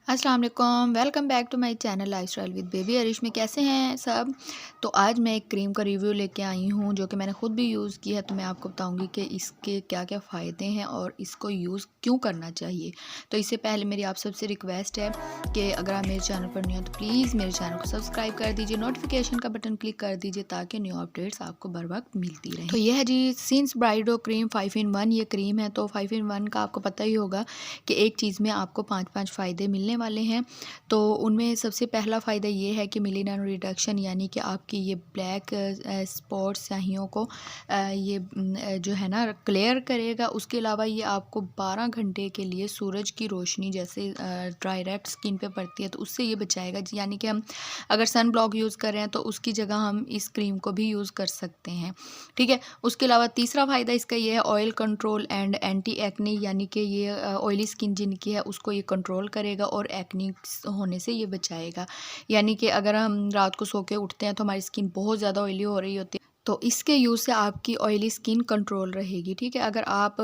अस्सलाम वालेकुम, welcome back to my channel lifestyle with baby Arish में। कैसे हैं सब। तो आज मैं एक क्रीम का रिव्यू लेके आई हूँ जो कि मैंने ख़ुद भी यूज़ की है। तो मैं आपको बताऊँगी कि इसके क्या क्या फ़ायदे हैं और इसको यूज़ क्यों करना चाहिए। तो इससे पहले मेरी आप सबसे रिक्वेस्ट है कि अगर आप मेरे चैनल पर नहीं हो तो प्लीज़ मेरे चैनल को सब्सक्राइब कर दीजिए, नोटिफिकेशन का बटन क्लिक कर दीजिए ताकि न्यू अपडेट्स आपको बर वक्त मिलती रहे। तो यह है जी सिंस ब्राइडो क्रीम 5 in 1 ये क्रीम है। तो 5 in 1 का आपको पता ही होगा कि एक चीज़ में आपको 5 फ़ायदे मिलने वाले हैं। तो उनमें सबसे पहला फ़ायदा ये है कि मेलानिन रिडक्शन, यानी कि आपकी ये ब्लैक स्पॉट्स स्याहियों को जो है ना क्लियर करेगा। उसके अलावा ये आपको 12 घंटे के लिए सूरज की रोशनी जैसे डायरेक्ट स्किन पे पड़ती है तो उससे ये बचाएगा। यानी कि हम अगर सन ब्लॉक यूज़ कर रहे हैं तो उसकी जगह हम इस क्रीम को भी यूज़ कर सकते हैं, ठीक है। उसके अलावा तीसरा फ़ायदा इसका ये है oil control and anti acne, यानी कि ये ऑयली स्किन जिनकी है उसको ये कंट्रोल करेगा और एक्ने होने से ये बचाएगा। यानी कि अगर हम रात को सो के उठते हैं तो हमारी स्किन बहुत ज़्यादा ऑयली हो रही होती है तो इसके यूज़ से आपकी ऑयली स्किन कंट्रोल रहेगी, ठीक है। अगर आप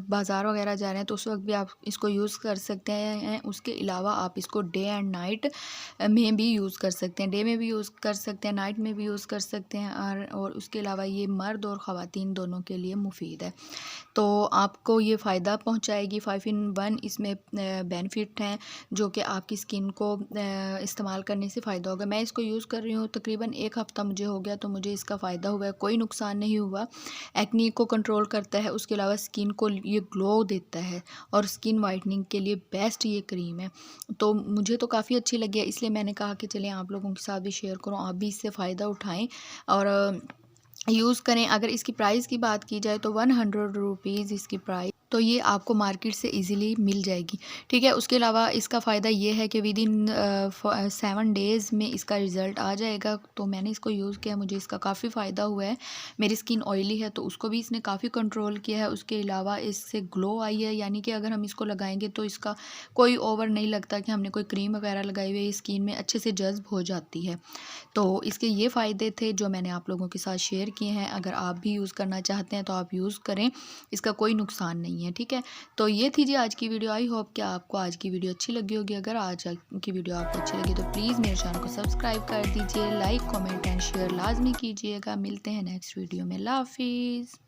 बाज़ार वगैरह जा रहे हैं तो उस वक्त भी आप इसको यूज़ कर सकते हैं। उसके अलावा आप इसको डे एंड नाइट में भी यूज़ कर सकते हैं। डे में भी यूज़ कर सकते हैं, नाइट में भी यूज़ कर सकते हैं। और उसके अलावा ये मर्द और ख़वातीन दोनों के लिए मुफीद है। तो आपको ये फ़ायदा पहुंचाएगी। 5 in 1 इसमें बेनिफिट हैं जो कि आपकी स्किन को इस्तेमाल करने से फ़ायदा होगा। मैं इसको यूज़ कर रही हूँ तकरीबन 1 हफ़्ता मुझे हो गया तो मुझे इसका फ़ायदा हुआ है, कोई नुकसान नहीं हुआ। एक्ने को कंट्रोल करता है, उसके अलावा स्किन को ये ग्लो देता है और स्किन वाइटनिंग के लिए बेस्ट ये क्रीम है। तो मुझे तो काफ़ी अच्छी लगी है, इसलिए मैंने कहा कि चलें आप लोगों के साथ भी शेयर करूँ, आप भी इससे फ़ायदा उठाएँ और यूज़ करें। अगर इसकी प्राइस की बात की जाए तो 100 रुपीज़ इसकी प्राइस, तो ये आपको मार्केट से इजीली मिल जाएगी, ठीक है। उसके अलावा इसका फ़ायदा ये है कि विद इन 7 डेज़ में इसका रिज़ल्ट आ जाएगा। तो मैंने इसको यूज़ किया, मुझे इसका काफ़ी फ़ायदा हुआ है। मेरी स्किन ऑयली है तो उसको भी इसने काफ़ी कंट्रोल किया है। उसके अलावा इससे ग्लो आई है, यानी कि अगर हम इसको लगाएंगे तो इसका कोई ओवर नहीं लगता कि हमने कोई क्रीम वगैरह लगाई हुई है, स्किन में अच्छे से जज्ब हो जाती है। तो इसके ये फ़ायदे थे जो मैंने आप लोगों के साथ शेयर किए हैं। अगर आप भी यूज़ करना चाहते हैं तो आप यूज़ करें, इसका कोई नुकसान नहीं है, ठीक है। तो ये थी जी आज की वीडियो। आई होप कि आपको आज की वीडियो अच्छी लगी होगी। अगर आज की वीडियो आपको अच्छी लगी तो प्लीज़ मेरे चैनल को सब्सक्राइब कर दीजिए, लाइक कमेंट एंड शेयर लाजमी कीजिएगा। मिलते हैं नेक्स्ट वीडियो में। अल्लाह हाफिज़।